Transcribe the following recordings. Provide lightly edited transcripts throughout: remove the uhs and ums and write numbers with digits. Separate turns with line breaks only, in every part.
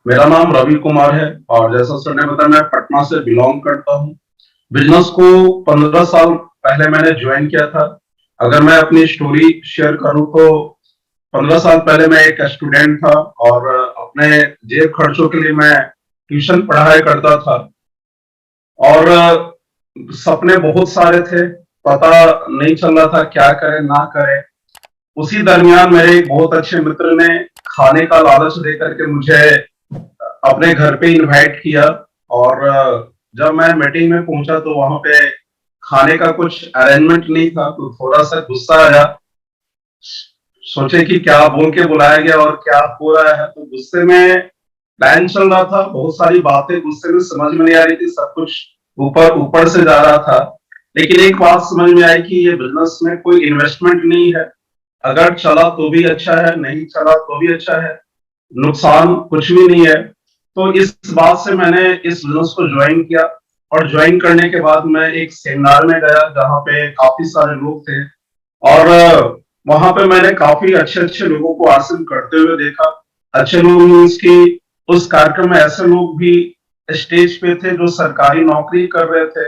मेरा नाम रवि कुमार है और जैसा सर ने बताया मैं पटना से बिलोंग करता हूँ। बिजनेस को 15 साल पहले मैंने ज्वाइन किया था। अगर मैं अपनी स्टोरी शेयर करूँ तो 15 साल पहले मैं एक स्टूडेंट था और अपने जेब खर्चों के लिए मैं ट्यूशन पढ़ाया करता था। और सपने बहुत सारे थे, पता नहीं चल रहा था क्या करे ना करे। उसी दरमियान मेरे एक बहुत अच्छे मित्र ने खाने का लालच देकर के मुझे अपने घर पे इनवाइट किया। और जब मैं मीटिंग में पहुंचा तो वहां पे खाने का कुछ अरेंजमेंट नहीं था, तो थोड़ा सा गुस्सा आया। सोचे कि क्या बोल के बुलाया गया और क्या हो रहा है, तो गुस्से में प्लान चल रहा था। बहुत सारी बातें गुस्से में समझ में नहीं आ रही थी, सब कुछ ऊपर ऊपर से जा रहा था। लेकिन एक बात समझ में आई कि ये बिजनेस में कोई इन्वेस्टमेंट नहीं है। अगर चला तो भी अच्छा है, नहीं चला तो भी अच्छा है, नुकसान कुछ भी नहीं है। तो इस बात से मैंने इस बिजनेस को ज्वाइन किया। और ज्वाइन करने के बाद मैं एक सेमिनार में गया जहाँ पे काफी सारे लोग थे। और वहां पे मैंने काफी अच्छे अच्छे लोगों को हासिल करते हुए देखा। अच्छे लोग मीन्स की उस कार्यक्रम में ऐसे लोग भी स्टेज पे थे जो सरकारी नौकरी कर रहे थे,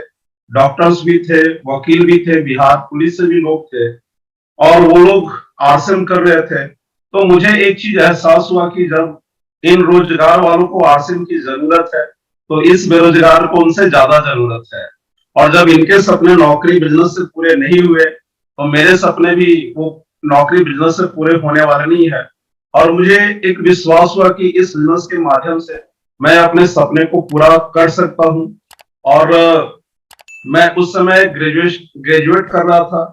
डॉक्टर्स भी थे, वकील भी थे, बिहार पुलिस से भी लोग थे। और वो लोग आसन कर रहे थे। तो मुझे एक चीज एहसास हुआ कि जब इन रोजगार वालों को आसन की जरूरत है, तो इस बेरोजगार को उनसे ज्यादा जरूरत है। और जब इनके सपने नौकरी बिजनेस से पूरे नहीं हुए, तो मेरे सपने भी वो नौकरी बिजनेस से पूरे होने वाले नहीं है। और मुझे एक विश्वास हुआ कि इस बिजनेस के माध्यम से मैं अपने सपने को पूरा कर सकता हूँ। और मैं उस समय ग्रेजुएट कर रहा था।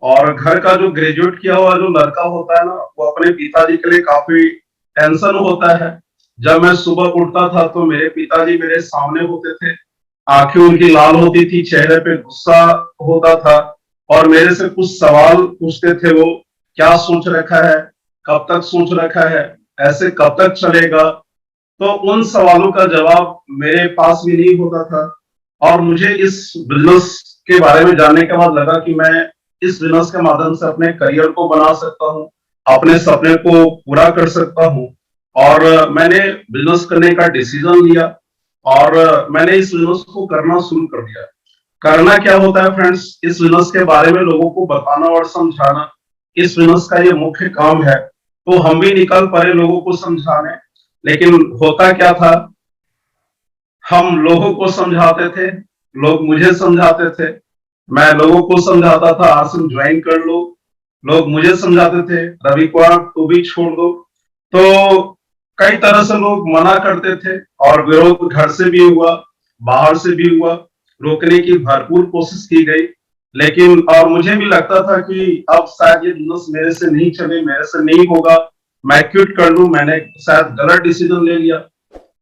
और घर का जो ग्रेजुएट किया हुआ जो लड़का होता है ना, वो अपने पिताजी के लिए काफी टेंशन होता है। जब मैं सुबह उठता था तो मेरे पिताजी मेरे सामने होते थे, आंखें उनकी लाल होती थी, चेहरे पे गुस्सा होता था। और मेरे से कुछ सवाल पूछते थे वो, क्या सोच रखा है, कब तक सोच रखा है, ऐसे कब तक चलेगा। तो उन सवालों का जवाब मेरे पास भी नहीं होता था। और मुझे इस बिजनेस के बारे में जानने के बाद लगा कि मैं इस बिजनेस के माध्यम से अपने करियर को बना सकता हूँ, अपने सपने को पूरा कर सकता हूँ। और मैंने बिजनेस करने का डिसीजन लिया और मैंने इस बिजनेस को करना शुरू कर दिया। करना क्या होता है फ्रेंड्स, इस बिजनेस के बारे में लोगों को बताना और समझाना, इस बिजनेस का ये मुख्य काम है। तो हम भी निकल पड़े लोगों को समझाने। लेकिन होता क्या था, हम लोगों को समझाते थे, लोग मुझे समझाते थे। मैं लोगों को समझाता था आसन ज्वाइन कर लो, लोग मुझे समझाते थे रवि कुमार तू भी छोड़ दो। तो कई तरह से लोग मना करते थे और विरोध घर से भी हुआ, बाहर से भी हुआ, रोकने की भरपूर कोशिश की गई। लेकिन और मुझे भी लगता था कि अब शायद ये बिजनेस मेरे से नहीं चले, मेरे से नहीं होगा, मैं क्विट कर लूं, मैंने शायद गलत डिसीजन ले लिया।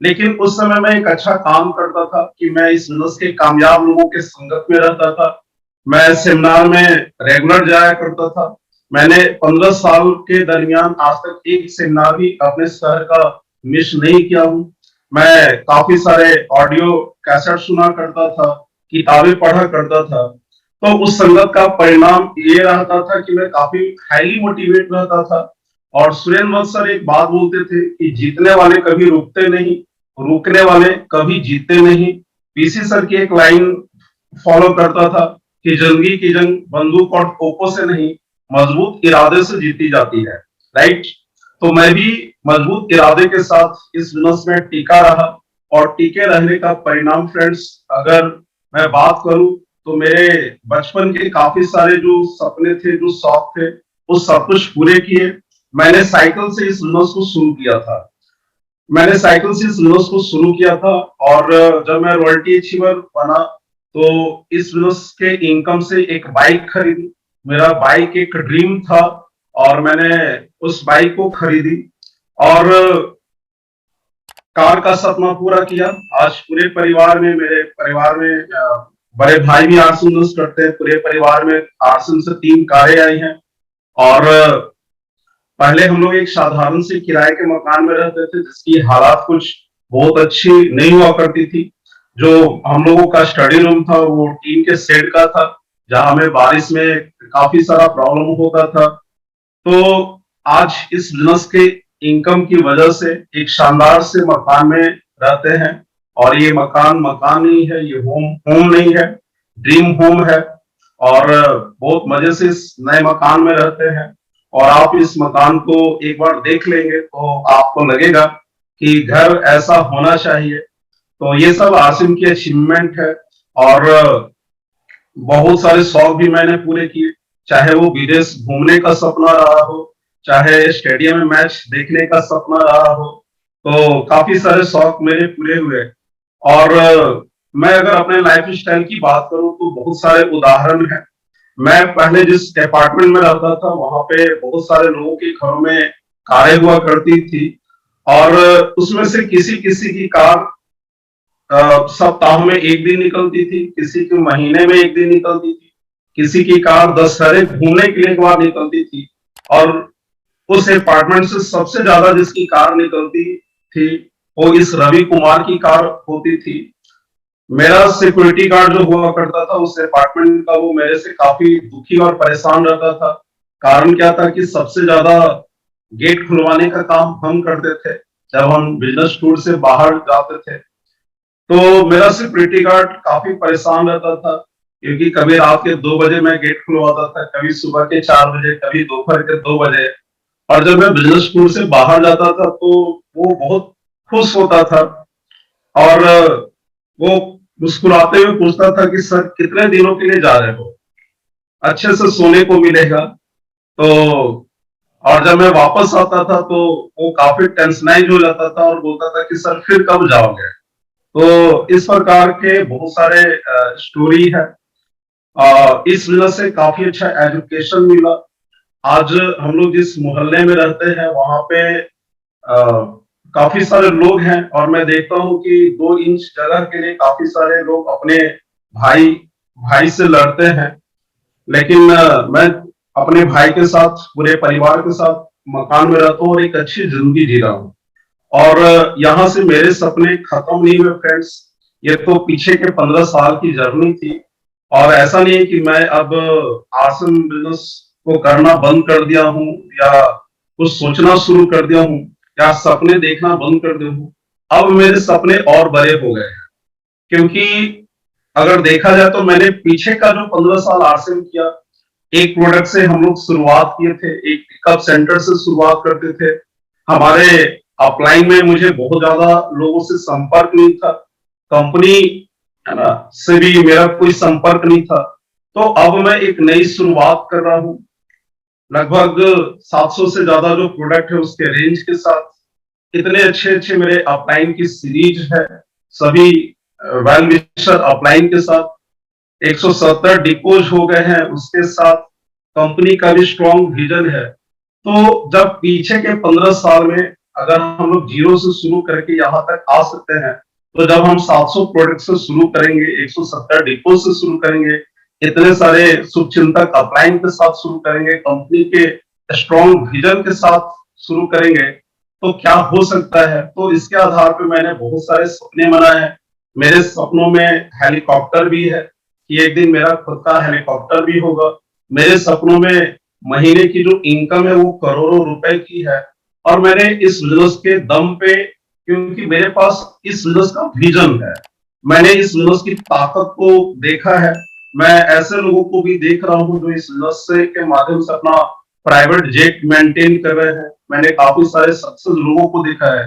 लेकिन उस समय मैं एक अच्छा काम करता था कि मैं इस बिजनेस के कामयाब लोगों के संगत में रहता था। मैं सेमिनार में रेगुलर जाया करता था। मैंने 15 साल के दरमियान आज तक एक सेमिनार भी अपने शहर का मिस नहीं किया हूँ। मैं काफी सारे ऑडियो कैसेट सुना करता था, किताबें पढ़ा करता था। तो उस संगत का परिणाम ये रहता था कि मैं काफी हाईली मोटिवेट रहता था। और सुरेंद्र वत्स सर एक बात बोलते थे कि जीतने वाले कभी रुकते नहीं, रुकने वाले कभी जीतते नहीं। पीसी सर की एक लाइन फॉलो करता था कि जिंदगी की जंग बंदूक और तोपों से नहीं, मजबूत इरादे से जीती जाती है। राइट। तो मैं भी मजबूत इरादे के साथ इस बिजनेस में टिका रहा। और टिके रहने का परिणाम फ्रेंड्स, अगर मैं बात करूं तो मेरे बचपन के काफी सारे जो सपने थे, जो शौक थे, वो सब कुछ पूरे किए। मैंने साइकिल से इस बिजनेस को शुरू किया था। मैंने साइकिल से इस बिजनेस को शुरू किया था। और जब मैं रॉयल्टी अचीवर बना तो इस बिजनेस के इनकम से एक बाइक खरीदी। मेरा बाइक एक ड्रीम था और मैंने उस बाइक को खरीदी और कार का सपना पूरा किया। आज पूरे परिवार में, मेरे परिवार में बड़े भाई भी आर्ट्स बिजनेस करते हैं। पूरे परिवार में आर्ट्स से 3 कारें आई हैं। और पहले हम लोग एक साधारण से किराए के मकान में रहते थे जिसकी हालात कुछ बहुत अच्छी नहीं हुआ करती थी। जो हम लोगों का स्टडी रूम था वो टीन के शेड का था, जहां हमें बारिश में काफी सारा प्रॉब्लम होता था। तो आज इस बिजनेस के इनकम की वजह से एक शानदार से मकान में रहते हैं। और ये मकान मकान नहीं है, ये होम होम नहीं है, ड्रीम होम है। और बहुत मजे से इस नए मकान में रहते हैं। और आप इस मकान को एक बार देख लेंगे तो आपको लगेगा कि घर ऐसा होना चाहिए। तो ये सब आसिम की अचीवमेंट है। और बहुत सारे शौक भी मैंने पूरे किए, चाहे वो विदेश घूमने का सपना रहा हो, चाहे स्टेडियम में मैच देखने का सपना रहा हो। तो काफी सारे शौक मेरे पूरे हुए। और मैं अगर अपने लाइफ स्टाइल की बात करूं तो बहुत सारे उदाहरण हैं। मैं पहले जिस अपार्टमेंट में रहता था वहां पे बहुत सारे लोगों के घरों में कारें हुआ करती थी। और उसमें से किसी किसी की कार सप्ताह में एक दिन निकलती थी, किसी के महीने में एक दिन निकलती थी, किसी की कार दशहरे घूमने के लिए एक बार निकलती थी। और उस अपार्टमेंट से सबसे ज्यादा जिसकी कार निकलती थी वो इस रवि कुमार की कार होती थी। मेरा सिक्योरिटी गार्ड जो हुआ करता था उस अपार्टमेंट का, वो मेरे से काफी दुखी और परेशान रहता था। कारण क्या था कि सबसे ज्यादा गेट खुलवाने का काम हम करते थे जब हम बिजनेस टूर से बाहर जाते थे। तो मेरा सिक्योरिटी गार्ड काफी परेशान रहता था, क्योंकि कभी रात के 2 बजे मैं गेट खुलवाता था, कभी सुबह के 4 बजे, कभी दोपहर के 2 बजे। और जब मैं बिजनेस टूर से बाहर जाता था तो वो बहुत खुश होता था। और वो मुस्कुराते हुए पूछता था कि सर कितने दिनों के लिए जा रहे हो, अच्छे से सोने को मिलेगा। तो और जब मैं वापस आता था तो वो काफी टेंशनाइज हो जाता था और बोलता था कि सर फिर कब जाओगे। तो इस प्रकार के बहुत सारे स्टोरी है। इस वजह से काफी अच्छा एजुकेशन मिला। आज हम लोग जिस मोहल्ले में रहते हैं वहां पे काफी सारे लोग हैं, और मैं देखता हूँ कि 2 इंच जगह के लिए काफी सारे लोग अपने भाई भाई से लड़ते हैं। लेकिन मैं अपने भाई के साथ, पूरे परिवार के साथ मकान में रहता हूँ और एक अच्छी जिंदगी जी रहा हूँ। और यहाँ से मेरे सपने खत्म नहीं हुए फ्रेंड्स। ये तो पीछे के 15 साल की जर्नी थी। और ऐसा नहीं है कि मैं अब आसन बिजनेस को करना बंद कर दिया हूँ, या कुछ सोचना शुरू कर दिया हूँ, या सपने देखना बंद कर दिया हूँ। अब मेरे सपने और बड़े हो गए हैं। क्योंकि अगर देखा जाए तो मैंने पीछे का जो 15 साल आरसीएम किया, एक प्रोडक्ट से हम लोग शुरुआत किए थे, एक पिकअप सेंटर से शुरुआत करते थे। हमारे अपलाइन में मुझे बहुत ज्यादा लोगों से संपर्क नहीं था, कंपनी है ना से भी मेरा कोई संपर्क नहीं था। तो अब मैं एक नई शुरुआत कर रहा हूँ, लगभग 700 से ज्यादा जो प्रोडक्ट है उसके रेंज के साथ। इतने अच्छे अच्छे मेरे अपलाइन की सीरीज है, सभी वेल विशर अपलाइन के साथ। 170 डिपोज हो गए हैं उसके साथ। कंपनी का भी स्ट्रॉन्ग विजन है। तो जब पीछे के 15 साल में अगर हम लोग जीरो से शुरू करके यहाँ तक आ सकते हैं, तो जब हम 700 प्रोडक्ट से शुरू करेंगे, 170 डिपो से शुरू करेंगे, इतने सारे शुभचिंतक अपलाइन के साथ शुरू करेंगे, कंपनी के स्ट्रॉन्ग विजन के साथ शुरू करेंगे, तो क्या हो सकता है। तो इसके आधार पर मैंने बहुत सारे सपने बनाए हैं। मेरे सपनों में हेलीकॉप्टर भी है कि एक दिन मेरा खुद का हेलीकॉप्टर भी होगा। मेरे सपनों में महीने की जो इनकम है वो करोड़ों रुपए की है। और मैंने इस बिजनेस के दम पे, क्योंकि मेरे पास इस बिजनेस का विजन है, मैंने इस बिजनेस की ताकत को देखा है। मैं ऐसे लोगों को भी देख रहा हूँ जो इस बिजनेस से के माध्यम से अपना प्राइवेट जेट मेंटेन कर रहे हैं। मैंने काफी सारे सक्सेस लोगों को देखा है।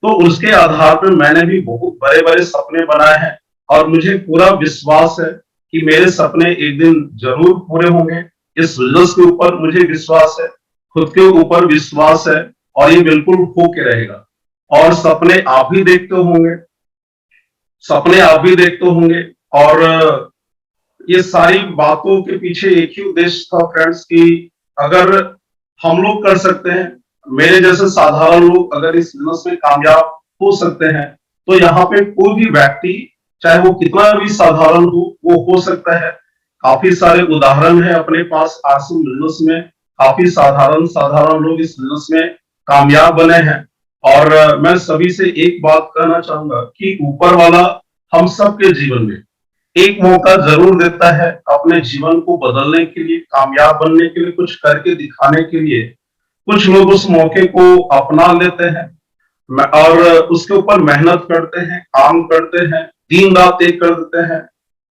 तो उसके आधार पर मैंने भी बहुत बड़े बड़े सपने बनाए हैं। और मुझे पूरा विश्वास है कि मेरे सपने एक दिन जरूर पूरे होंगे। इस बिजनेस के ऊपर मुझे विश्वास है, खुद के ऊपर विश्वास है, और ये बिल्कुल हो के रहेगा। और सपने आप भी देखते होंगे, सपने आप भी देखते होंगे। और ये सारी बातों के पीछे एक ही उद्देश्य था फ्रेंड्स, कि अगर हम लोग कर सकते हैं, मेरे जैसे साधारण लोग अगर इस बिजनेस में कामयाब हो सकते हैं, तो यहाँ पे कोई भी व्यक्ति, चाहे वो कितना भी साधारण हो, वो हो सकता है। काफी सारे उदाहरण है अपने पास आसन बिजनेस में। काफी साधारण साधारण लोग इस बिजनेस में कामयाब बने हैं। और मैं सभी से एक बात कहना चाहूंगा कि ऊपर वाला हम सबके जीवन में एक मौका जरूर देता है अपने जीवन को बदलने के लिए, कामयाब बनने के लिए, कुछ करके दिखाने के लिए। कुछ लोग उस मौके को अपना लेते हैं और उसके ऊपर मेहनत करते हैं, काम करते हैं, दिन रात एक कर देते हैं,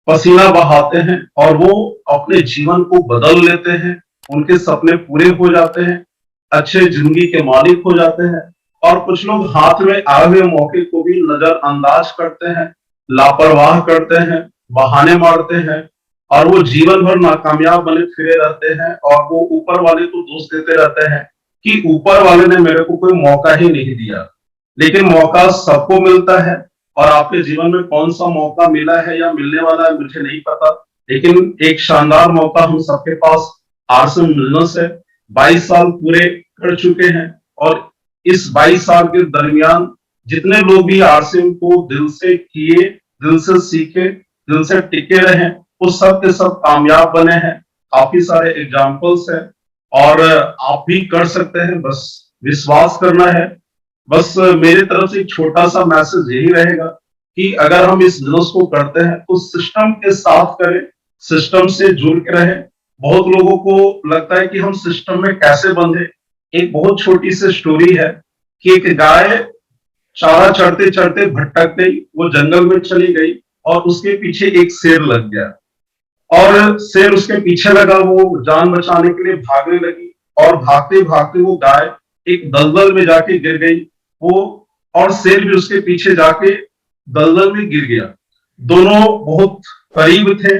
पसीना बहाते हैं और वो अपने जीवन को बदल लेते हैं, उनके सपने पूरे हो जाते हैं, अच्छे जिंदगी के मालिक हो जाते हैं। और कुछ लोग हाथ में आए हुए मौके को भी नजरअंदाज करते हैं, लापरवाह करते हैं, बहाने मारते हैं और वो जीवन भर नाकामयाब बने फिरे रहते हैं और वो ऊपर वाले को दोष देते रहते हैं कि ऊपर वाले ने मेरे को कोई मौका ही नहीं दिया। लेकिन मौका सबको मिलता है और आपके जीवन में कौन सा मौका मिला है या मिलने वाला है मुझे नहीं पता, लेकिन एक शानदार मौका हम सबके पास आरसन मिलनस है। 22 साल पूरे कर चुके हैं और इस 22 साल के दरमियान जितने लोग भी आरसीएम को दिल से किए, दिल से सीखे, दिल से टिके रहे, वो सब के सब कामयाब बने हैं। काफी सारे एग्जाम्पल्स हैं और आप भी कर सकते हैं, बस विश्वास करना है। बस मेरी तरफ से एक छोटा सा मैसेज यही रहेगा कि अगर हम इस बिजनेस को करते हैं तो सिस्टम के साथ करें, सिस्टम से जुड़ के रहें। बहुत लोगों को लगता है कि हम सिस्टम में कैसे बंधे। एक बहुत छोटी सी स्टोरी है कि एक गाय चारा चढ़ते चढ़ते भटक गई, वो जंगल में चली गई और उसके पीछे एक शेर लग गया और शेर उसके पीछे लगा, वो जान बचाने के लिए भागने लगी और भागते भागते वो गाय एक दलदल में जाके गिर गई। वो और शेर भी उसके पीछे जाके दलदल में गिर गया। दोनों बहुत करीब थे,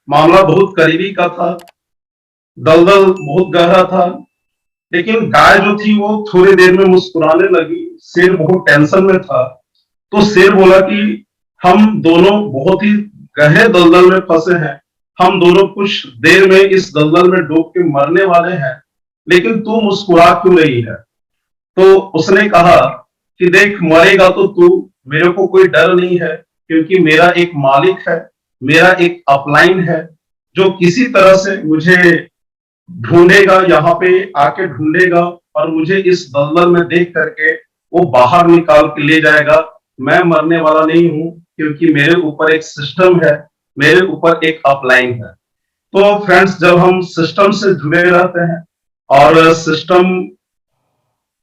मामला बहुत करीबी का था, दलदल बहुत गहरा था, लेकिन गाय जो थी वो थोड़ी देर में मुस्कुराने लगी, शेर बहुत टेंशन में था। तो शेर बोला कि हम दोनों बहुत ही गहरे दलदल में फंसे हैं, हम दोनों कुछ देर में इस दलदल में डूब के मरने वाले हैं, लेकिन तू मुस्कुरा क्यों रही है? तो उसने कहा कि देख, मरेगा तो तू, मेरे को कोई डर नहीं है, क्योंकि मेरा एक मालिक है, मेरा एक अपलाइन है जो किसी तरह से मुझे ढूंढेगा, यहाँ पे आके ढूंढेगा और मुझे इस दलदल में देख करके वो बाहर निकाल के ले जाएगा। मैं मरने वाला नहीं हूं, क्योंकि मेरे ऊपर एक सिस्टम है, मेरे ऊपर एक अपलाइन है। तो फ्रेंड्स, जब हम सिस्टम से जुड़े रहते हैं और सिस्टम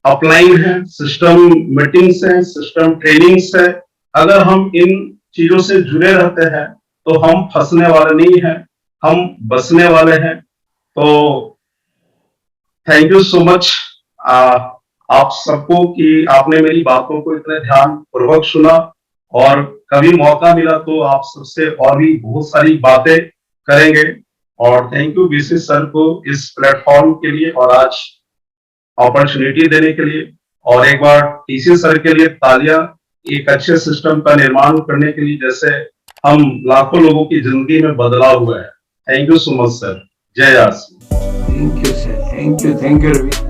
अपलाइन है, सिस्टम मीटिंग्स है, सिस्टम ट्रेनिंग्स है, अगर हम इन चीजों से जुड़े रहते हैं तो हम फंसने वाले नहीं हैं, हम बसने वाले हैं। तो थैंक यू सो मच आप सबको कि आपने मेरी बातों को इतने ध्यान पूर्वक सुना और कभी मौका मिला तो आप सबसे और भी बहुत सारी बातें करेंगे। और थैंक यू बीसी सर को इस प्लेटफॉर्म के लिए और आज अपॉर्चुनिटी देने के लिए, और एक बार टीसी सर के लिए तालियां, एक अच्छे सिस्टम का निर्माण करने के लिए, जैसे हम लाखों लोगों की जिंदगी में बदलाव हुआ है। Thank you so much sir. जय RC.
Thank you sir, thank you Ravi.